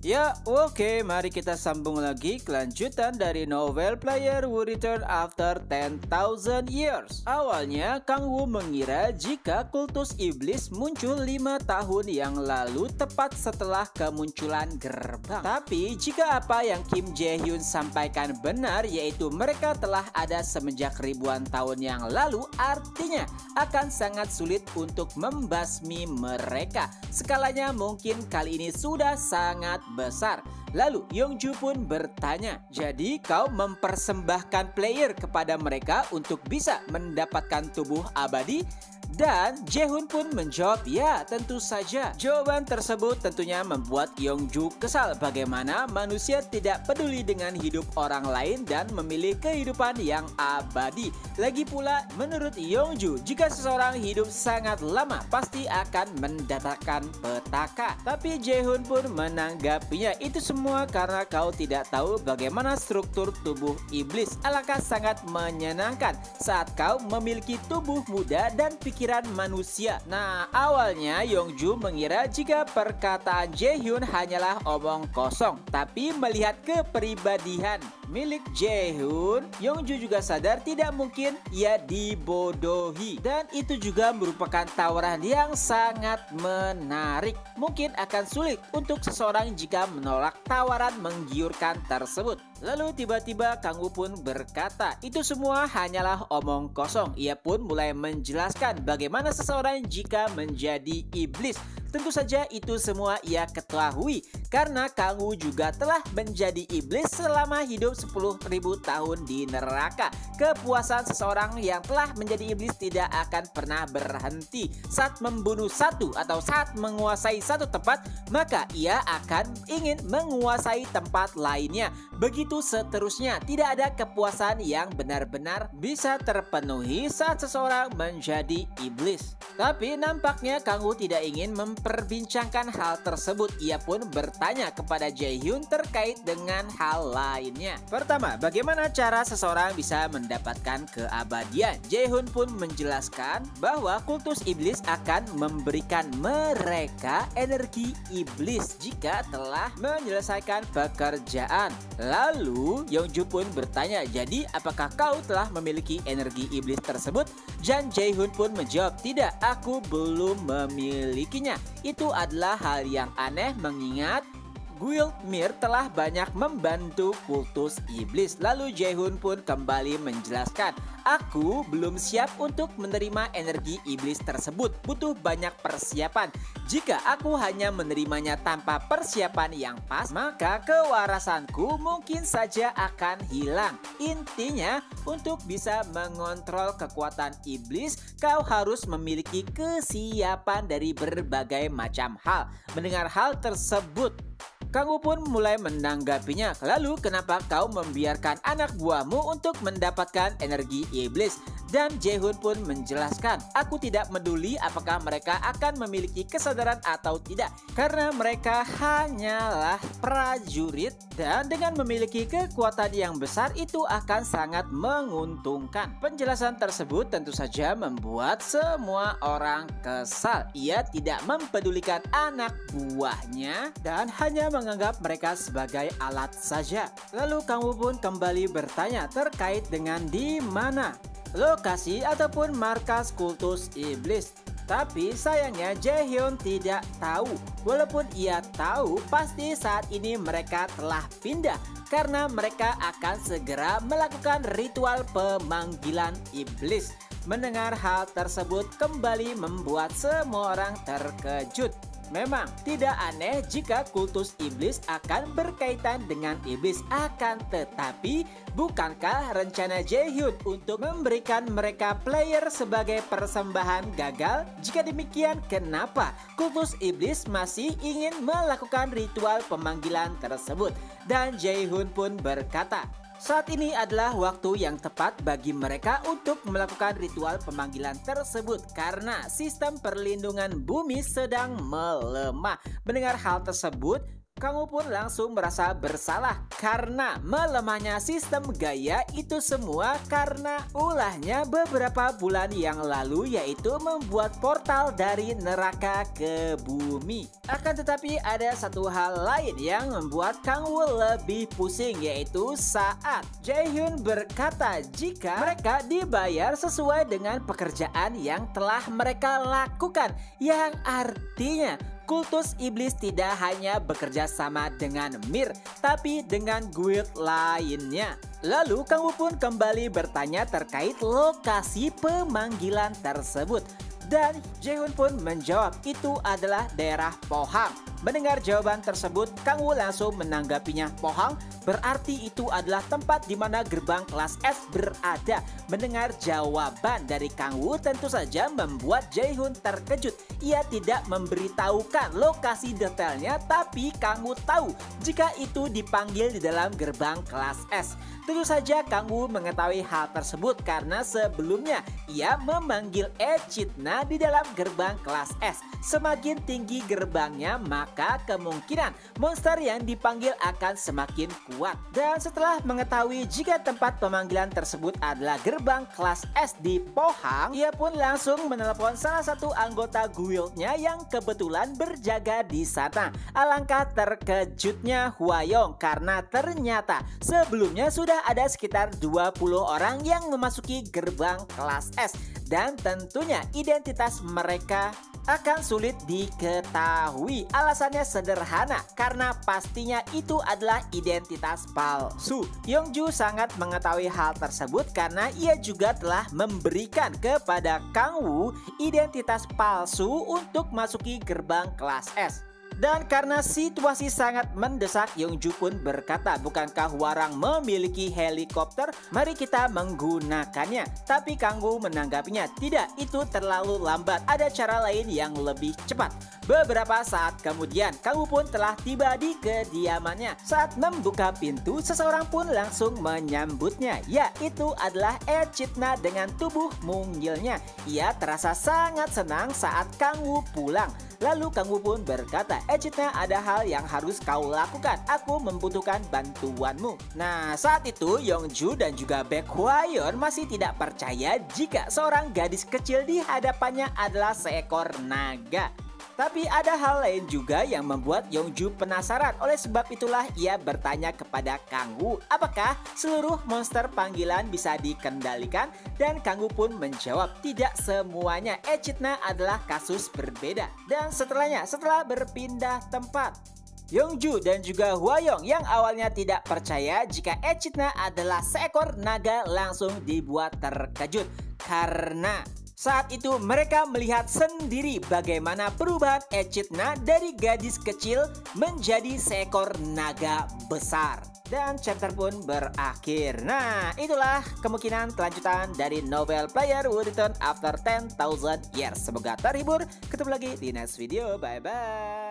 Ya, oke, mari kita sambung lagi kelanjutan dari novel Player Who Return After 10,000 Years. Awalnya, Kang Woo mengira jika kultus iblis muncul 5 tahun yang lalu tepat setelah kemunculan gerbang. Tapi, jika apa yang Kim Jae-hyun sampaikan benar, yaitu mereka telah ada semenjak ribuan tahun yang lalu, artinya akan sangat sulit untuk membasmi mereka. Skalanya mungkin kali ini sudah sangat besar. Lalu Yeongju pun bertanya, jadi kau mempersembahkan player kepada mereka untuk bisa mendapatkan tubuh abadi? Dan Jaehoon pun menjawab, ya tentu saja. Jawaban tersebut tentunya membuat Yeongju kesal bagaimana manusia tidak peduli dengan hidup orang lain dan memilih kehidupan yang abadi. Lagi pula menurut Yeongju, jika seseorang hidup sangat lama pasti akan mendatangkan petaka. Tapi Jaehoon pun menanggapinya, itu semua karena kau tidak tahu bagaimana struktur tubuh iblis. Alangkah sangat menyenangkan saat kau memiliki tubuh muda dan pikiran manusia. Nah, awalnya Yeongju mengira jika perkataan Jaehyun hanyalah omong kosong, tapi melihat kepribadian milik Jaehyun, Yeongju juga sadar tidak mungkin ia dibodohi. Dan itu juga merupakan tawaran yang sangat menarik. Mungkin akan sulit untuk seseorang jika menolak tawaran menggiurkan tersebut. Lalu tiba-tiba Kang Woo pun berkata, itu semua hanyalah omong kosong. Ia pun mulai menjelaskan bagaimana seseorang jika menjadi iblis. Tentu saja itu semua ia ketahui karena Kang Woo juga telah menjadi iblis selama hidup 10.000 tahun di neraka. Kepuasan seseorang yang telah menjadi iblis tidak akan pernah berhenti. Saat membunuh satu atau saat menguasai satu tempat, maka ia akan ingin menguasai tempat lainnya. Begitu seterusnya, tidak ada kepuasan yang benar-benar bisa terpenuhi saat seseorang menjadi iblis. Tapi nampaknya Kang Woo tidak ingin memperbincangkan hal tersebut. Ia pun bertanya kepada Jaehyun terkait dengan hal lainnya. Pertama, bagaimana cara seseorang bisa mendapatkan keabadian? Jaehyun pun menjelaskan bahwa kultus iblis akan memberikan mereka energi iblis jika telah menyelesaikan pekerjaan. Lalu Yeongju pun bertanya, jadi apakah kau telah memiliki energi iblis tersebut? Dan Jaehyun pun menjawab, tidak, aku belum memilikinya. Itu adalah hal yang aneh mengingat Guild Mir telah banyak membantu kultus iblis. Lalu Jaehyun pun kembali menjelaskan, aku belum siap untuk menerima energi iblis tersebut. Butuh banyak persiapan. Jika aku hanya menerimanya tanpa persiapan yang pas, maka kewarasanku mungkin saja akan hilang. Intinya, untuk bisa mengontrol kekuatan iblis, kau harus memiliki kesiapan dari berbagai macam hal. Mendengar hal tersebut, Kang Woo pun mulai menanggapinya. Lalu kenapa kau membiarkan anak buahmu untuk mendapatkan energi iblis? Dan Jaehyun pun menjelaskan, aku tidak peduli apakah mereka akan memiliki kesadaran atau tidak, karena mereka hanyalah prajurit dan dengan memiliki kekuatan yang besar itu akan sangat menguntungkan. Penjelasan tersebut tentu saja membuat semua orang kesal. Ia tidak mempedulikan anak buahnya dan hanya menganggap mereka sebagai alat saja. Lalu Kang Woo pun kembali bertanya terkait dengan di mana lokasi ataupun markas kultus iblis. Tapi sayangnya Jaehyun tidak tahu. Walaupun ia tahu, pasti saat ini mereka telah pindah karena mereka akan segera melakukan ritual pemanggilan iblis. Mendengar hal tersebut kembali membuat semua orang terkejut. Memang tidak aneh jika kultus iblis akan berkaitan dengan iblis, akan tetapi bukankah rencana Jaehyun untuk memberikan mereka player sebagai persembahan gagal? Jika demikian, kenapa kultus iblis masih ingin melakukan ritual pemanggilan tersebut? Dan Jaehyun pun berkata, saat ini adalah waktu yang tepat bagi mereka untuk melakukan ritual pemanggilan tersebut karena sistem perlindungan bumi sedang melemah. Mendengar hal tersebut, Kang Wu pun langsung merasa bersalah karena melemahnya sistem Gaia itu semua karena ulahnya beberapa bulan yang lalu, yaitu membuat portal dari neraka ke bumi. Akan tetapi ada satu hal lain yang membuat Kang Wu lebih pusing, yaitu saat Jae-hyun berkata jika mereka dibayar sesuai dengan pekerjaan yang telah mereka lakukan, yang artinya kultus iblis tidak hanya bekerja sama dengan Mir, tapi dengan guild lainnya. Lalu Kang Wu pun kembali bertanya terkait lokasi pemanggilan tersebut. Dan Jae-hyun pun menjawab itu adalah daerah Pohang. Mendengar jawaban tersebut, Kang Wu langsung menanggapinya. Pohang berarti itu adalah tempat di mana gerbang kelas S berada. Mendengar jawaban dari Kang Wu tentu saja membuat Jae-hyun terkejut. Ia tidak memberitahukan lokasi detailnya, tapi Kang Wu tahu jika itu dipanggil di dalam gerbang kelas S. Tentu saja Kang Wu mengetahui hal tersebut karena sebelumnya ia memanggil Echidna di dalam gerbang kelas S. Semakin tinggi gerbangnya, maka kemungkinan monster yang dipanggil akan semakin kuat. Dan setelah mengetahui jika tempat pemanggilan tersebut adalah gerbang kelas S di Pohang, ia pun langsung menelepon salah satu anggota guildnya yang kebetulan berjaga di sana. Alangkah terkejutnya Hwayong karena ternyata sebelumnya sudah ada sekitar 20 orang yang memasuki gerbang kelas S, dan tentunya identitas mereka akan sulit diketahui. Alasannya sederhana, karena pastinya itu adalah identitas palsu. Yongju sangat mengetahui hal tersebut karena ia juga telah memberikan kepada Kang Wu identitas palsu untuk masuki gerbang kelas S. Dan karena situasi sangat mendesak, Yongju pun berkata, bukankah Hwarang memiliki helikopter? Mari kita menggunakannya. Tapi Kang Wu menanggapinya, tidak, itu terlalu lambat. Ada cara lain yang lebih cepat. Beberapa saat kemudian, Kang Wu pun telah tiba di kediamannya. Saat membuka pintu, seseorang pun langsung menyambutnya. Ya, itu adalah Echidna dengan tubuh mungilnya. Ia terasa sangat senang saat Kang Wu pulang. Lalu Kang Wu pun berkata, Echidna, ada hal yang harus kau lakukan. Aku membutuhkan bantuanmu. Nah, saat itu Yongju dan juga Baek Hwayeon masih tidak percaya jika seorang gadis kecil di hadapannya adalah seekor naga. Tapi ada hal lain juga yang membuat Yongju penasaran. Oleh sebab itulah ia bertanya kepada Kang Wu, apakah seluruh monster panggilan bisa dikendalikan? Dan Kang Wu pun menjawab, tidak semuanya. Echidna adalah kasus berbeda. Dan setelah berpindah tempat, Yongju dan juga Hwayong yang awalnya tidak percaya jika Echidna adalah seekor naga langsung dibuat terkejut. Karena saat itu mereka melihat sendiri bagaimana perubahan Echidna dari gadis kecil menjadi seekor naga besar. Dan chapter pun berakhir. Nah, itulah kemungkinan kelanjutan dari novel Player Who Return After 10,000 Years. Semoga terhibur. Ketemu lagi di next video. Bye-bye.